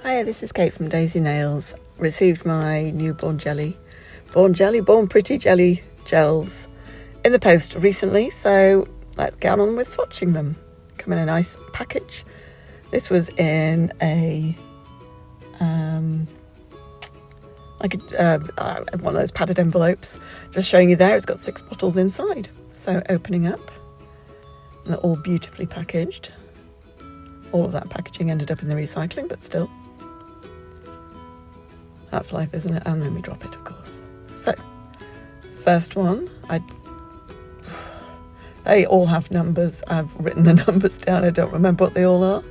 Hiya, this is Kate from Daisy Nails. Received my new Born Pretty Jelly gels in the post recently, so let's get on with swatching them. Come in a nice package. This was in a one of those padded envelopes. Just showing you there, it's got 6 bottles inside. So opening up, and they're all beautifully packaged. All of that packaging ended up in the recycling, but still. That's life, isn't it? And then we drop it, of course. So, first one, they all have numbers. I've written the numbers down. I don't remember what they all are.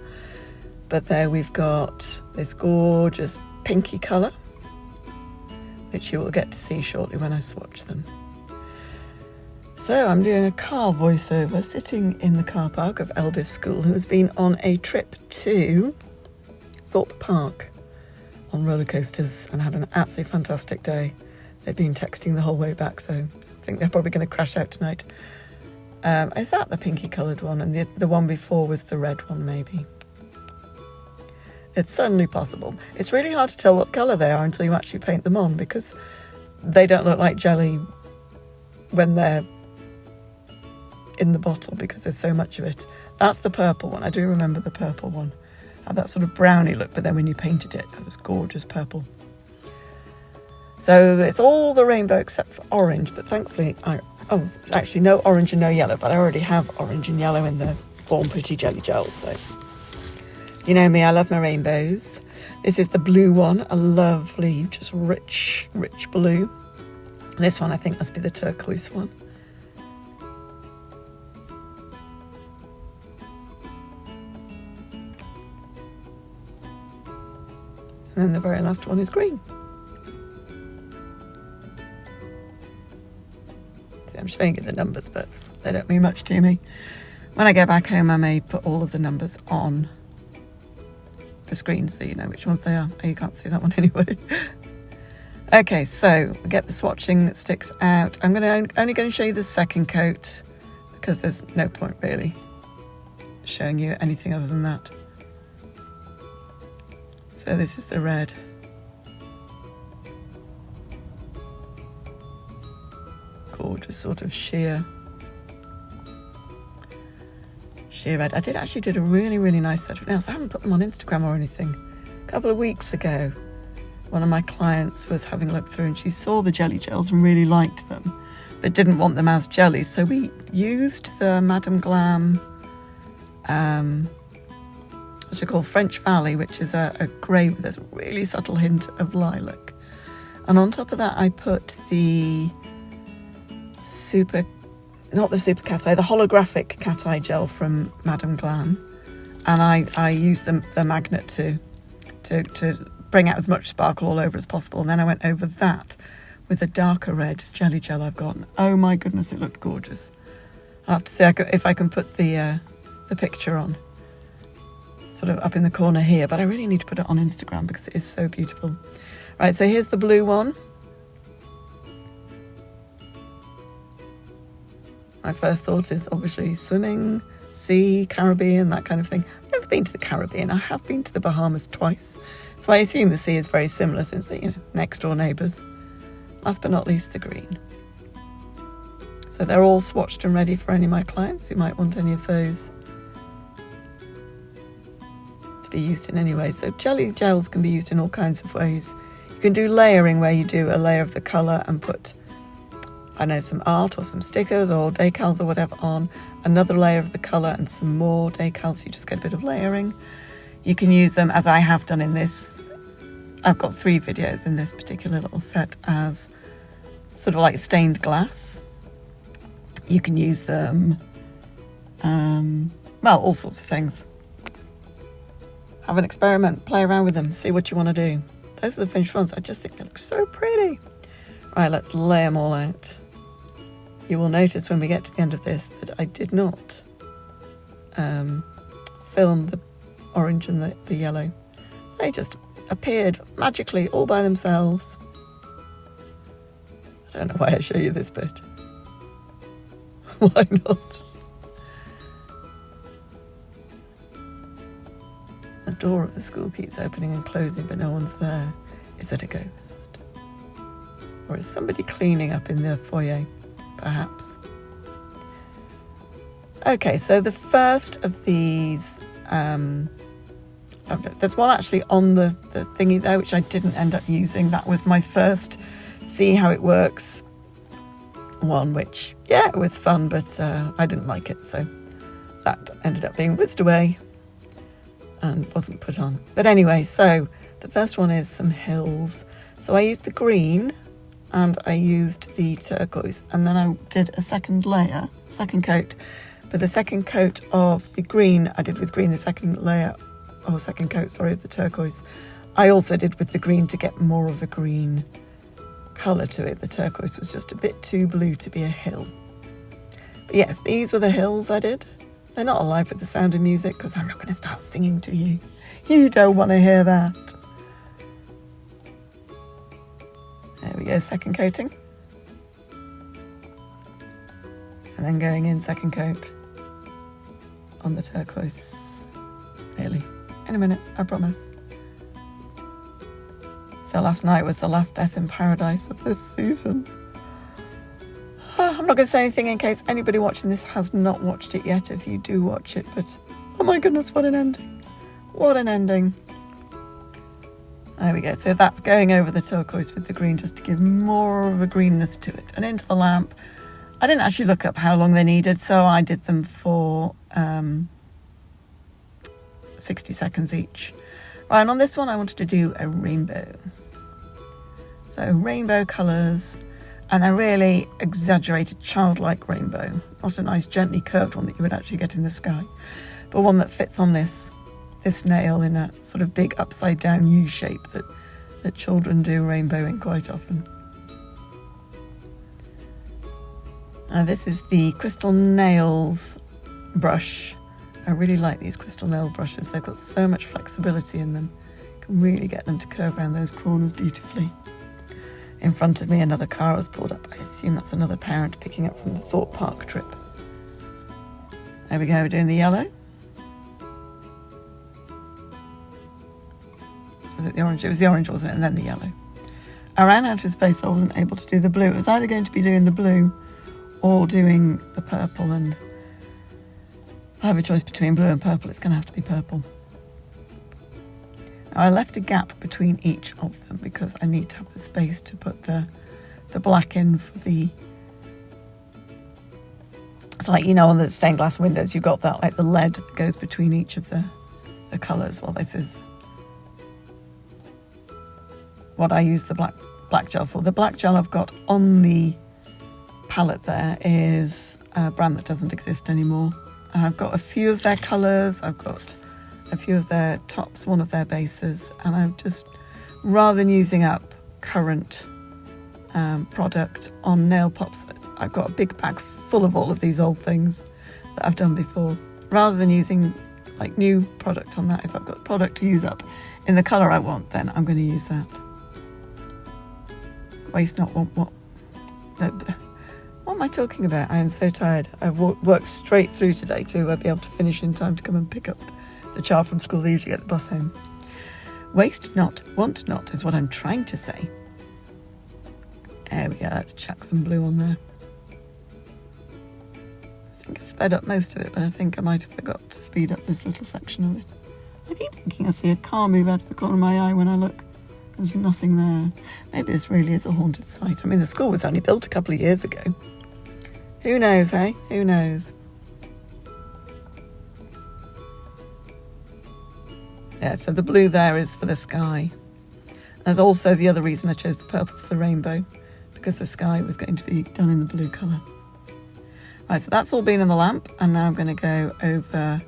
But there we've got this gorgeous pinky colour, which you will get to see shortly when I swatch them. So I'm doing a car voiceover, sitting in the car park of Eldest School, who has been on a trip to Thorpe Park on roller coasters and had an absolutely fantastic day. They've been texting the whole way back, so I think they're probably going to crash out tonight. Is that the pinky coloured one? And the one before was the red one, maybe. It's certainly possible. It's really hard to tell what colour they are until you actually paint them on, because they don't look like jelly when they're in the bottle, because there's so much of it. That's the purple one. I do remember the purple one. Had that sort of browny look, but then when you painted it, it was gorgeous purple. So it's all the rainbow except for orange, but thankfully, it's actually no orange and no yellow, but I already have orange and yellow in the Born Pretty Jelly gels, so you know me, I love my rainbows. This is the blue one, a lovely, just rich blue. This one I think must be the turquoise one. And then the very last one is green. See, I'm showing you the numbers, but they don't mean much to me. When I get back home, I may put all of the numbers on the screen so you know which ones they are. Oh, you can't see that one anyway. Okay, so we get the swatching that sticks out. I'm only going to show you the second coat because there's no point really showing you anything other than that. So this is the red. Gorgeous sort of sheer red. I did a really nice set of nails. I haven't put them on Instagram or anything. A couple of weeks ago, one of my clients was having a look through and she saw the jelly gels and really liked them, but didn't want them as jellies. So we used the Madame Glam which are called French Valley, which is a grey with this really subtle hint of lilac. And on top of that, I put the the holographic cat eye gel from Madame Glam. And I used the magnet to bring out as much sparkle all over as possible. And then I went over that with a darker red jelly gel I've got. Oh my goodness, it looked gorgeous. I'll have to see if I can put the picture on, sort of up in the corner here, but I really need to put it on Instagram because it is so beautiful. Right, so here's the blue one. My first thought is obviously swimming, sea, Caribbean, that kind of thing. I've never been to the Caribbean. I have been to the Bahamas twice, so I assume the sea is very similar since they're next door neighbours. Last but not least, the green. So they're all swatched and ready for any of my clients who might want any of those be used in any way. So jelly gels can be used in all kinds of ways. You can do layering, where you do a layer of the colour and put, I know, some art or some stickers or decals or whatever on, another layer of the colour and some more decals, so you just get a bit of layering. You can use them, as I have done in this, I've got 3 videos in this particular little set, as sort of like stained glass. You can use them, all sorts of things. Have an experiment, play around with them, see what you want to do. Those are the finished ones. I just think they look so pretty. Right, let's lay them all out. You will notice when we get to the end of this that I did not film the orange and the yellow. They just appeared magically all by themselves. I don't know why I show you this bit. Why not? door of the school keeps opening and closing, but no one's there. Is it a ghost? Or is somebody cleaning up in the foyer, perhaps? Okay, so the first of these, there's one actually on the thingy there, which I didn't end up using. That was my first see how it works one, which, yeah, it was fun, but I didn't like it, so that ended up being whizzed away and wasn't put on. But anyway, so the first one is some hills. So I used the green and I used the turquoise, and then I did a second coat. But the second coat of the green, I did with green. The second coat, of the turquoise, I also did with the green to get more of a green colour to it. The turquoise was just a bit too blue to be a hill. But yes, these were the hills I did. They're not alive with the sound of music because I'm not going to start singing to you. You don't want to hear that. There we go, second coating. And then going in second coat on the turquoise. Nearly. In a minute, I promise. So last night was the last Death in Paradise of this season. I'm not going to say anything in case anybody watching this has not watched it yet, if you do watch it, but oh my goodness, what an ending. What an ending. There we go. So that's going over the turquoise with the green just to give more of a greenness to it. And into the lamp. I didn't actually look up how long they needed, so I did them for 60 seconds each. Right, and on this one I wanted to do a rainbow. So rainbow colours, and a really exaggerated childlike rainbow. Not a nice gently curved one that you would actually get in the sky, but one that fits on this nail in a sort of big upside down U shape that children do rainbowing quite often. Now this is the Crystal Nails brush. I really like these crystal nail brushes. They've got so much flexibility in them. You can really get them to curve around those corners beautifully. In front of me, another car has pulled up. I assume that's another parent picking up from the Thorpe Park trip. There we go, we're doing the yellow. Was it the orange? It was the orange, wasn't it? And then the yellow. I ran out of space, so I wasn't able to do the blue. It was either going to be doing the blue or doing the purple, and I have a choice between blue and purple. It's going to have to be purple. Now, I left a gap between each of them because I need to have the space to put the black in for the... It's like, you know, on the stained glass windows, you've got that, like the lead that goes between each of the colours. Well, this is what I use the black gel for. The black gel I've got on the palette there is a brand that doesn't exist anymore. I've got a few of their colours, I've got a few of their tops, one of their bases, and I'm just, rather than using up current product on nail pops, I've got a big bag full of all of these old things that I've done before. Rather than using like new product on that, if I've got product to use up in the colour I want, then I'm going to use that. Waste not, want what? What am I talking about? I am so tired. I've worked straight through today to be able to finish in time to come and pick up the child from school. They usually get the bus home. Waste not, want not is what I'm trying to say. There we go. Let's chuck some blue on there. I think I sped up most of it, but I think I might have forgot to speed up this little section of it. I keep thinking I see a car move out of the corner of my eye when I look. There's nothing there. Maybe this really is a haunted site. I mean, the school was only built a couple of years ago. Who knows, hey? Who knows? Yeah, so the blue there is for the sky. There's also the other reason I chose the purple for the rainbow, because the sky was going to be done in the blue colour. Right, so that's all been in the lamp, and now I'm going to go over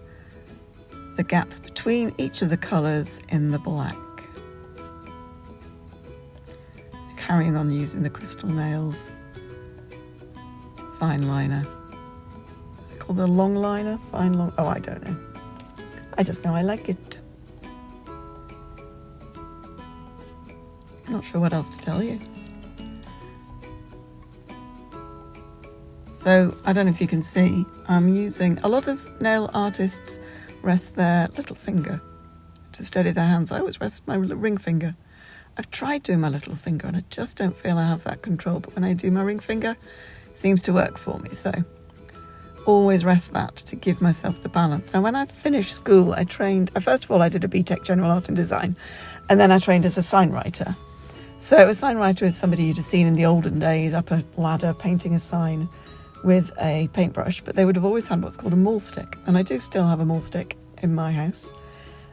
the gaps between each of the colours in the black. Carrying on using the Crystal Nails fine liner. Is it called the long liner? Fine long... Oh, I don't know. I just know I like it. I'm not sure what else to tell you. So, I don't know if you can see, I'm using... A lot of nail artists rest their little finger to steady their hands, I always rest my ring finger. I've tried doing my little finger and I just don't feel I have that control, but when I do my ring finger, it seems to work for me. So always rest that to give myself the balance. Now, when I finished school, I first of all, I did a BTEC General Art and Design, and then I trained as a sign writer. So a sign writer is somebody you'd have seen in the olden days up a ladder painting a sign with a paintbrush, but they would have always had what's called a maul stick, and I do still have a maul stick in my house.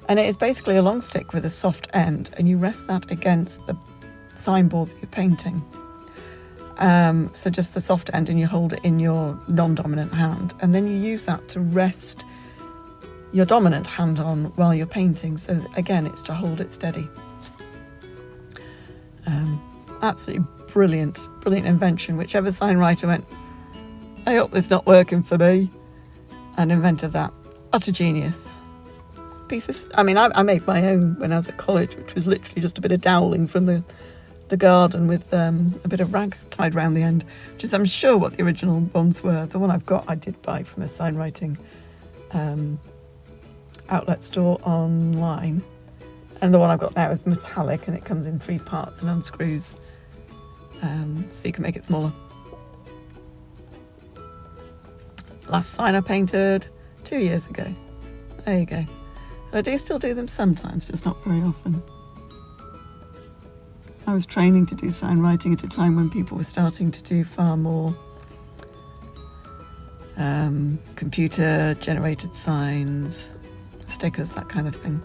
And it is basically a long stick with a soft end, and you rest that against the signboard that you're painting. So just the soft end, and you hold it in your non-dominant hand, and then you use that to rest your dominant hand on while you're painting. So again, it's to hold it steady. Absolutely brilliant invention. Whichever sign writer went, I hope this not working for me, and invented that. Utter genius. Pieces. I mean, I made my own when I was at college, which was literally just a bit of doweling from the garden with a bit of rag tied around the end, which is, I'm sure, what the original ones were. The one I've got, I did buy from a sign writing outlet store online, and the one I've got now is metallic, and it comes in 3 parts and unscrews, so you can make it smaller. Last sign I painted 2 years ago. There you go. I do still do them sometimes, just not very often. I was training to do sign writing at a time when people were starting to do far more computer-generated signs, stickers, that kind of thing.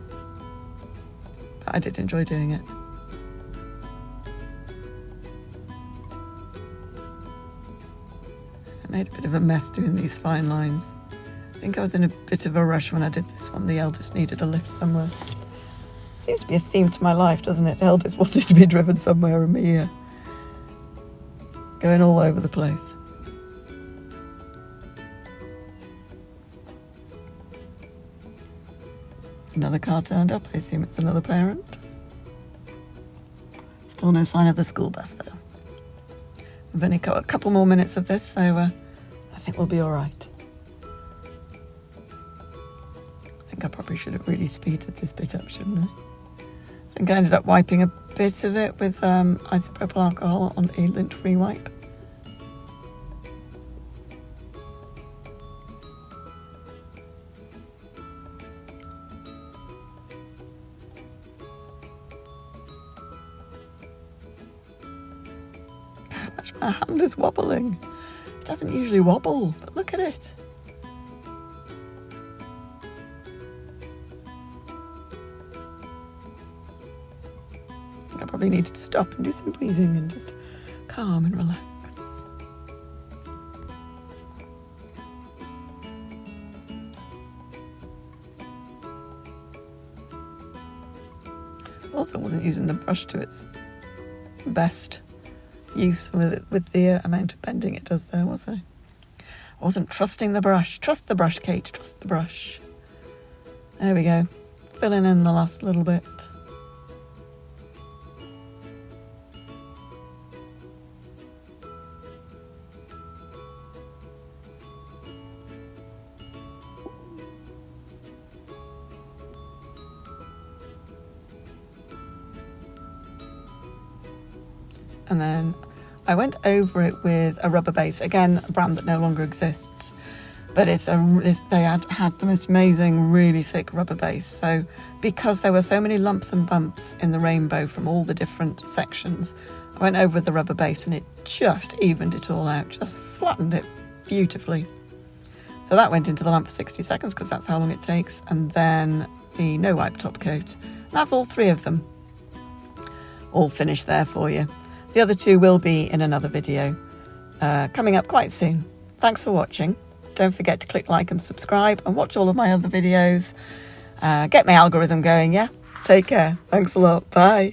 But I did enjoy doing it. I made a bit of a mess doing these fine lines. I think I was in a bit of a rush when I did this one. The eldest needed a lift somewhere. Seems to be a theme to my life, doesn't it? The eldest wanted to be driven somewhere, and me going all over the place. Another car turned up. I assume it's another parent. Still no sign of the school bus, though. We've only got a couple more minutes of this, so I think we'll be all right. I think I probably should have really speeded this bit up, shouldn't I? I think I ended up wiping a bit of it with isopropyl alcohol on a lint-free wipe. How much my hand is wobbling. It doesn't usually wobble, but look at it. I probably needed to stop and do some breathing and just calm and relax. Also wasn't using the brush to its best use with the amount of bending it does there, was I? I wasn't trusting the brush. Trust the brush, Kate, trust the brush. There we go. Filling in the last little bit. And then I went over it with a rubber base, again, a brand that no longer exists, but they had the most amazing, really thick rubber base. So because there were so many lumps and bumps in the rainbow from all the different sections, I went over with the rubber base and it just evened it all out, just flattened it beautifully. So that went into the lamp for 60 seconds because that's how long it takes, and then the no wipe top coat. That's all 3 of them, all finished there for you. The other 2 will be in another video coming up quite soon. Thanks for watching. Don't forget to click like and subscribe and watch all of my other videos. Get my algorithm going, yeah? Take care. Thanks a lot. Bye.